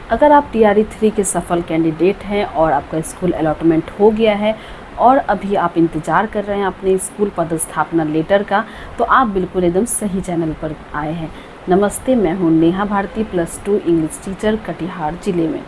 अगर आप टीआरई 3 के सफल कैंडिडेट हैं और आपका स्कूल अलॉटमेंट हो गया है और अभी आप इंतज़ार कर रहे हैं अपने स्कूल पदस्थापना लेटर का, तो आप बिल्कुल एकदम सही चैनल पर आए हैं। नमस्ते, मैं हूं नेहा भारती, +2 इंग्लिश टीचर, कटिहार ज़िले में।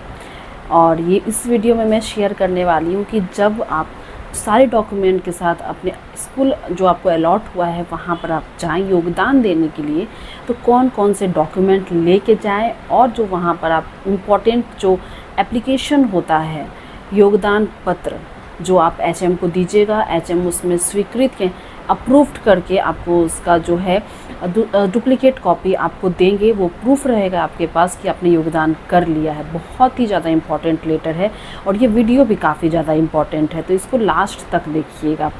और ये इस वीडियो में मैं शेयर करने वाली हूँ कि जब आप सारे डॉक्यूमेंट के साथ अपने स्कूल जो आपको अलॉट हुआ है वहाँ पर आप जाएं योगदान देने के लिए, तो कौन कौन से डॉक्यूमेंट लेके जाएं और जो वहाँ पर आप इम्पोर्टेंट जो एप्लीकेशन होता है, योगदान पत्र जो आप एचएम को दीजिएगा, एचएम उसमें स्वीकृत के अप्रूव्ड करके आपको उसका जो है डुप्लीकेट कॉपी आपको देंगे। वो प्रूफ रहेगा आपके पास कि आपने योगदान कर लिया है। बहुत ही ज़्यादा इम्पॉर्टेंट लेटर है और ये वीडियो भी काफ़ी ज़्यादा इम्पॉर्टेंट है, तो इसको लास्ट तक देखिएगा।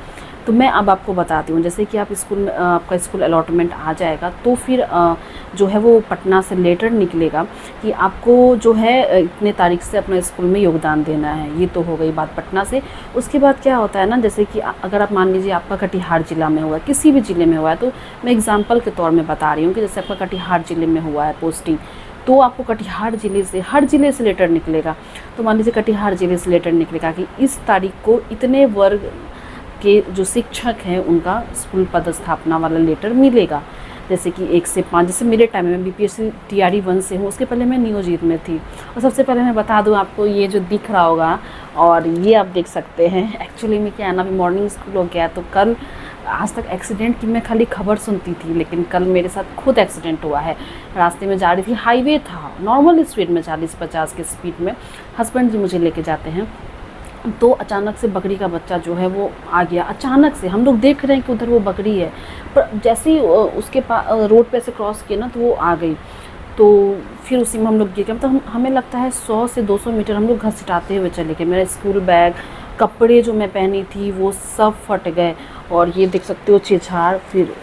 तो मैं अब आपको बताती हूँ, जैसे कि आप स्कूल में आपका स्कूल अलॉटमेंट आ जाएगा तो फिर जो है वो पटना से लेटर निकलेगा कि आपको जो है इतने तारीख से अपने स्कूल में योगदान देना है। ये तो हो गई बात पटना से। उसके बाद क्या होता है ना, जैसे कि अगर आप मान लीजिए आपका कटिहार ज़िला में हुआ है, किसी भी ज़िले में हुआ है, तो मैं एग्जाम्पल के तौर में बता रही हूँ कि जैसे आपका कटिहार ज़िले में हुआ है पोस्टिंग, तो आपको कटिहार ज़िले से, हर ज़िले से लेटर निकलेगा। तो मान लीजिए कटिहार ज़िले से लेटर निकलेगा कि इस तारीख को इतने वर्ग के जो शिक्षक हैं उनका स्कूल पदस्थापना वाला लेटर मिलेगा। जैसे कि 1 से 5, जैसे मेरे टाइम में बीपीएससी टीआरई 1 से हूँ, उसके पहले मैं नियोजित में थी। और सबसे पहले मैं बता दूँ आपको, ये जो दिख रहा होगा और ये आप देख सकते हैं, एक्चुअली में क्या है ना, अभी मॉर्निंग स्कूल हो गया, तो कल आज तक एक्सीडेंट की मैं खाली खबर सुनती थी, लेकिन कल मेरे साथ खुद एक्सीडेंट हुआ है। रास्ते में जा रही थी, हाईवे था, नॉर्मल स्पीड में 40-50 की स्पीड में हस्बैंड जी मुझे लेके जाते हैं, तो अचानक से बकरी का बच्चा जो है वो आ गया। अचानक से हम लोग देख रहे हैं कि उधर वो बकरी है, पर जैसे ही उसके पास रोड पे से क्रॉस किया ना, तो वो आ गई। तो फिर उसी में हम लोग गिर गए। मतलब हमें लगता है 100 से 200 मीटर हम लोग घसीटाते हुए चले गए। मेरा स्कूल बैग, कपड़े जो मैं पहनी थी वो सब फट गए। और ये देख सकते हो छेछाड़। फिर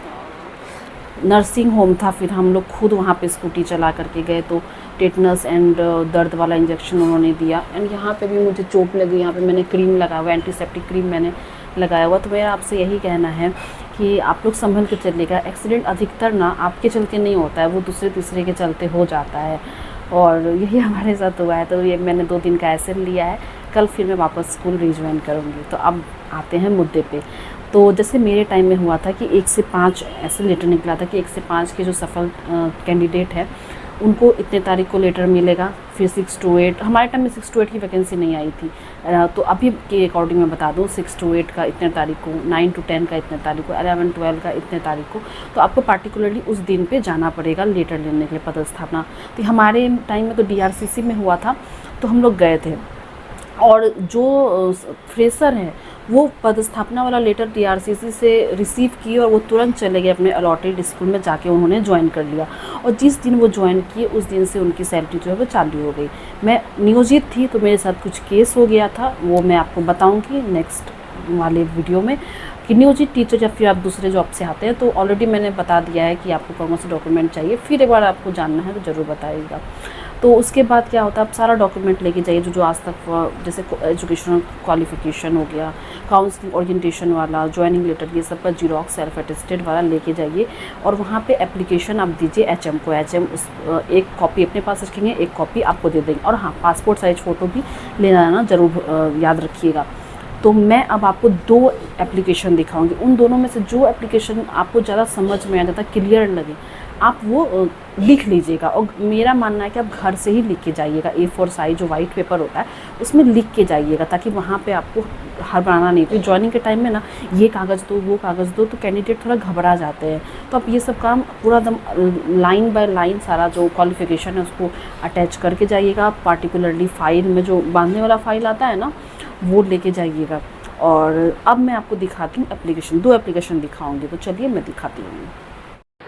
नर्सिंग होम था, फिर हम लोग खुद वहाँ पे स्कूटी चला करके गए, तो टेटनस एंड दर्द वाला इंजेक्शन उन्होंने दिया। एंड यहाँ पे भी मुझे चोट लगी, यहाँ पे मैंने क्रीम लगाया हुआ, एंटीसेप्टिक क्रीम मैंने लगाया हुआ। तो मेरा आपसे यही कहना है कि आप लोग संभल के चलिएगा। एक्सीडेंट अधिकतर ना आपके चलते नहीं होता है, वो दूसरे तीसरे के चलते हो जाता है, और यही हमारे साथ हुआ है। तो ये मैंने 2 दिन का एसएल लिया है, कल फिर मैं वापस स्कूल रिज्वाइन करूँगी। तो अब आते हैं मुद्दे पे। तो जैसे मेरे टाइम में हुआ था कि 1 से 5 ऐसे लेटर निकला था कि 1 से 5 के जो सफल कैंडिडेट है उनको इतने तारीख को लेटर मिलेगा। फिर 6 to 8, हमारे टाइम में 6 to 8 की वैकेंसी नहीं आई थी, तो अभी के अकॉर्डिंग मैं बता दूँ, 6 to 8 का इतने तारीख को, 9 to 10 का इतने तारीख को, 11-12 का इतने तारीख को। तो आपको पार्टिकुलरली उस दिन पे जाना पड़ेगा लेटर लेने के लिए, पदस्थापना। तो हमारे टाइम में तो डीआरसीसी में हुआ था, तो हम लोग गए थे। और जो फ्रेशर हैं वो पदस्थापना वाला लेटर टीआरसीसी से रिसीव किए और वो तुरंत चले गए अपने अलॉटेड स्कूल में, जाके उन्होंने ज्वाइन कर लिया। और जिस दिन वो ज्वाइन किए उस दिन से उनकी सैलरी जो है वो चालू हो गई। मैं नियोजित थी तो मेरे साथ कुछ केस हो गया था, वो मैं आपको बताऊंगी नेक्स्ट वाले वीडियो में कि नियोजित टीचर या फिर आप दूसरे जॉब से आते हैं तो ऑलरेडी मैंने बता दिया है कि आपको कौन से डॉक्यूमेंट चाहिए। फिर एक बार आपको जानना है तो ज़रूर बताइएगा। तो उसके बाद क्या होता है, आप सारा डॉक्यूमेंट लेके जाइए जो आज तक, जैसे एजुकेशनल क्वालिफ़िकेशन हो गया, काउंसलिंग ओरिएंटेशन वाला, ज्वाइनिंग लेटर, ये सब का जीरोक्स सेल्फ अटेस्टेड वाला लेके जाइए। और वहाँ पे एप्लीकेशन आप दीजिए एचएम को। एचएम उस एक कॉपी अपने पास रखेंगे, एक कॉपी आपको दे देंगे। और हाँ, पासपोर्ट साइज फ़ोटो भी लेना ना ज़रूर याद रखिएगा। तो मैं अब आपको 2 एप्लीकेशन दिखाऊंगी। उन दोनों में से जो एप्लीकेशन आपको ज़्यादा समझ में आ जाता, क्लियर लगे, आप वो लिख लीजिएगा। और मेरा मानना है कि आप घर से ही लिख के जाइएगा। A4 साइज जो वाइट पेपर होता है उसमें लिख के जाइएगा, ताकि वहाँ पे आपको हड़बड़ाना नहीं। तो ज्वाइनिंग के टाइम में ना ये कागज़ दो, वो कागज़ दो, तो कैंडिडेट थोड़ा घबरा जाते हैं। तो आप ये सब काम पूरा दम लाइन बाय लाइन सारा जो क्वालिफ़िकेशन है उसको अटैच करके जाइएगा। पार्टिकुलरली फाइल में जो बांधने वाला फाइल आता है ना, वो लेके जाइएगा। और अब मैं आपको दिखाती हूँ एप्लीकेशन, 2 एप्लीकेशन दिखाऊंगी। तो चलिए मैं दिखाती हूँ।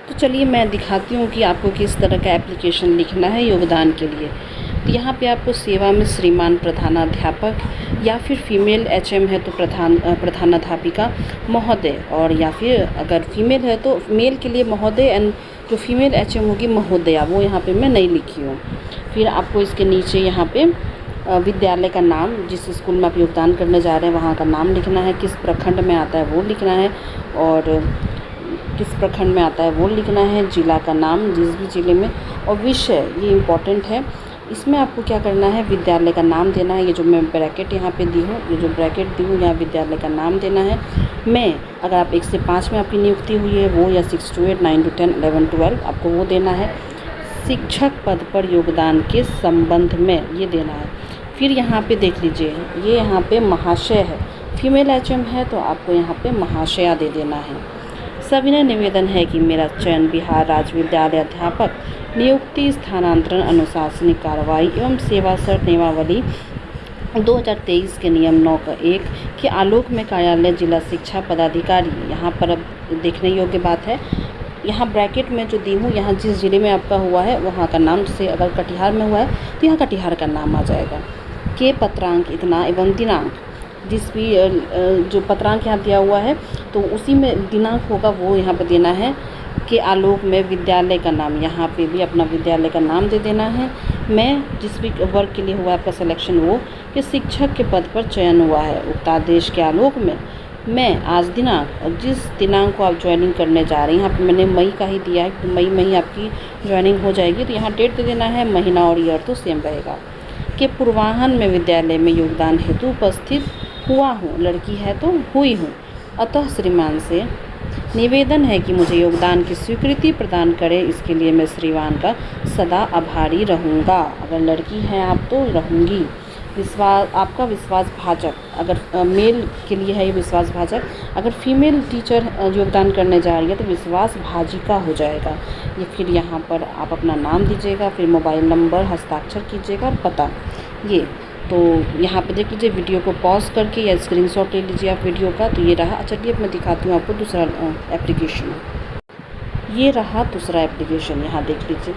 तो चलिए मैं दिखाती हूँ कि आपको किस तरह का एप्लीकेशन लिखना है योगदान के लिए। तो यहाँ पे आपको सेवा में श्रीमान प्रधानाध्यापक, या फिर फीमेल एचएम है तो प्रधानाध्यापिका महोदय, और या फिर अगर फीमेल है तो मेल के लिए महोदय, एंड जो फीमेल एचएम होगी महोदया, वो यहाँ पे मैं नहीं लिखी हूँ। फिर आपको इसके नीचे यहाँ पे विद्यालय का नाम, जिस स्कूल में आप योगदान करने जा रहे हैं वहाँ का नाम लिखना है, किस प्रखंड में आता है वो लिखना है, और किस प्रखंड में आता है वो लिखना है, जिला का नाम जिस भी ज़िले में, और विषय, ये इम्पॉर्टेंट है, इसमें आपको क्या करना है, विद्यालय का नाम देना है। ये जो मैं ब्रैकेट यहाँ पे दी हूँ, ये जो ब्रैकेट दी हूँ यहाँ विद्यालय का नाम देना है। मैं अगर आप 1 से 5 में आपकी नियुक्ति हुई है वो, या 6 to 8, 9 to 10, 11 to 12 आपको वो देना है। शिक्षक पद पर योगदान के संबंध में ये देना है। फिर यहाँ पे देख लीजिए, ये यहाँ पे महाशय है, फीमेल एचएम है तो आपको यहाँ पे महाशया दे देना है। सविनय निवेदन है कि मेरा चयन बिहार राज्य विद्यालय अध्यापक नियुक्ति, स्थानांतरण, अनुशासनिक कार्रवाई एवं सेवा शर्त नियमावली 2023 के नियम 9(1) के आलोक में कार्यालय जिला शिक्षा पदाधिकारी, यहाँ पर अब देखने योग्य बात है, यहाँ ब्रैकेट में जो दी हूँ, यहाँ जिस ज़िले में आपका हुआ है वहाँ का नाम, से अगर कटिहार में हुआ है तो यहाँ कटिहार का नाम आ जाएगा। के पत्रांक इतना एवं दिनांक, जिस भी जो पत्रांक यहाँ दिया हुआ है तो उसी में दिनांक होगा वो यहाँ पे देना है। के आलोक में विद्यालय का नाम, यहाँ पे भी अपना विद्यालय का नाम दे देना है। मैं जिस भी वर्ग के लिए हुआ आपका सिलेक्शन, वो कि शिक्षक के पद पर चयन हुआ है। उक्त आदेश के आलोक में मैं आज दिनांक, और जिस दिनांक को आप ज्वाइनिंग करने जा रहे हैं, यहाँ पे मैंने मई का ही दिया है, तो मई में ही आपकी ज्वाइनिंग हो जाएगी, तो यहाँ डेट दे देना है, महीना और ईयर तो सेम रहेगा। कि पूर्वाहन में विद्यालय में योगदान हेतु उपस्थित हुआ हूँ, लड़की है तो हुई हूँ, अतः श्रीमान से निवेदन है कि मुझे योगदान की स्वीकृति प्रदान करें। इसके लिए मैं श्रीमान का सदा आभारी रहूँगा। अगर लड़की हैं आप तो रहूँगी। विश्वास, आपका विश्वासभाजक, अगर मेल के लिए है ये विश्वासभाजक, अगर फीमेल टीचर योगदान करने जा रही है तो विश्वासभाजिका हो जाएगा ये। फिर यहाँ पर आप अपना नाम दीजिएगा, फिर मोबाइल नंबर, हस्ताक्षर कीजिएगा, पता ये। तो यहाँ पे देख लीजिए, वीडियो को पॉज करके या स्क्रीनशॉट ले लीजिए आप वीडियो का। तो ये रहा, चलिए अब मैं दिखाती हूँ आपको दूसरा एप्लीकेशन। ये रहा दूसरा एप्लीकेशन, यहाँ देख लीजिए।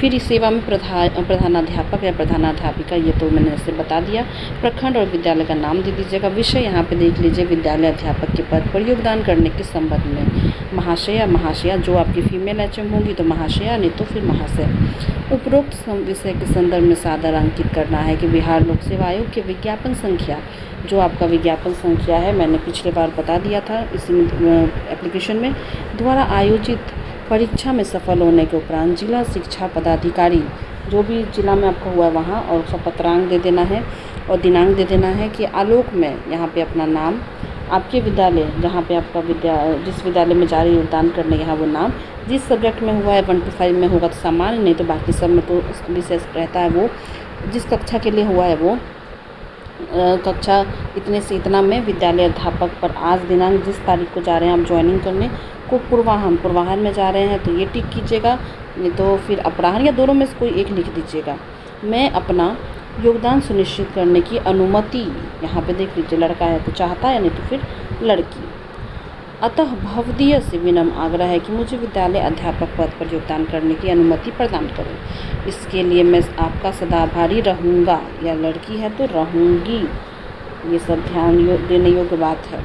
फिर इस सेवा में प्रधानाध्यापक या प्रधानाध्यापिका, ये तो मैंने ऐसे बता दिया। प्रखंड और विद्यालय का नाम दे दीजिएगा। विषय यहाँ पे देख लीजिए, विद्यालय अध्यापक के पद पर योगदान करने के संबंध में महाशय या महाशया, जो आपकी फीमेल एचएम होंगी तो महाशया, नहीं तो फिर महाशय। उपरोक्त विषय के संदर्भ में सादर अंकित करना है कि बिहार लोक सेवा आयोग के विज्ञापन संख्या, जो आपका विज्ञापन संख्या है, मैंने पिछले बार बता दिया था इसी एप्लीकेशन में, द्वारा आयोजित परीक्षा में सफल होने के उपरांत जिला शिक्षा पदाधिकारी, जो भी जिला में आपका हुआ है वहाँ, और उसका पत्रांक दे देना है और दिनांक दे देना है। कि आलोक में यहाँ पे अपना नाम, आपके विद्यालय जहाँ पे आपका जिस विद्यालय में जा रही योगदान करने, यहाँ वो नाम, जिस सब्जेक्ट में हुआ है 1 to 5 में होगा तो सामान्य, नहीं तो बाकी सब में तो विशेष रहता है। वो जिस कक्षा के लिए हुआ है वो कक्षा इतने से इतना में विद्यालय अध्यापक पर आज दिनांक, जिस तारीख को जा रहे हैं आप ज्वाइनिंग करने को, पूर्वाहन में जा रहे हैं तो ये टिक कीजिएगा, नहीं तो फिर अपराहन, या दोनों में से कोई एक लिख दीजिएगा। मैं अपना योगदान सुनिश्चित करने की अनुमति, यहाँ पे देख लीजिए, लड़का है तो चाहता है, नहीं तो फिर लड़की। अतः भवदीय से विनम्र आग्रह है कि मुझे विद्यालय अध्यापक पद पर योगदान करने की अनुमति प्रदान करें। इसके लिए मैं आपका सदा आभारी रहूँगा, या लड़की है तो रहूँगी, ये सब ध्यान देने योग्य बात है।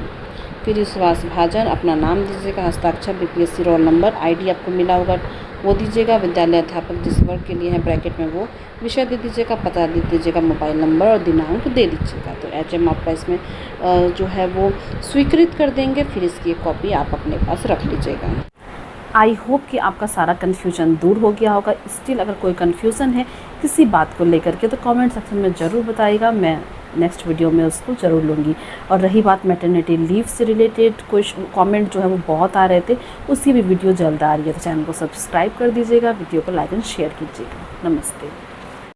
फिर विश्वासभाजन, अपना नाम दीजिएगा, हस्ताक्षर, बीपीएससी रोल नंबर, आईडी आपको मिला होगा वो दीजिएगा। विद्यालय अध्यापक जिस वर्ग के लिए है ब्रैकेट में वो विषय दे दीजिएगा, पता दे दीजिएगा, मोबाइल नंबर और दिनांक दे दीजिएगा। तो एचएम आपका इसमें जो है वो स्वीकृत कर देंगे। फिर इसकी एक कॉपी आप अपने पास रख लीजिएगा। आई होप कि आपका सारा कन्फ्यूजन दूर हो गया होगा। स्टिल अगर कोई कन्फ्यूज़न है किसी बात को लेकर के तो कमेंट सेक्शन में ज़रूर बताइएगा, मैं नेक्स्ट वीडियो में उसको ज़रूर लूँगी। और रही बात मैटरनिटी लीव से रिलेटेड, कोई कमेंट जो है वो बहुत आ रहे थे, उसकी भी वीडियो जल्द आ रही है, तो चैनल को सब्सक्राइब कर दीजिएगा, वीडियो को लाइक एंड शेयर कीजिएगा। नमस्ते।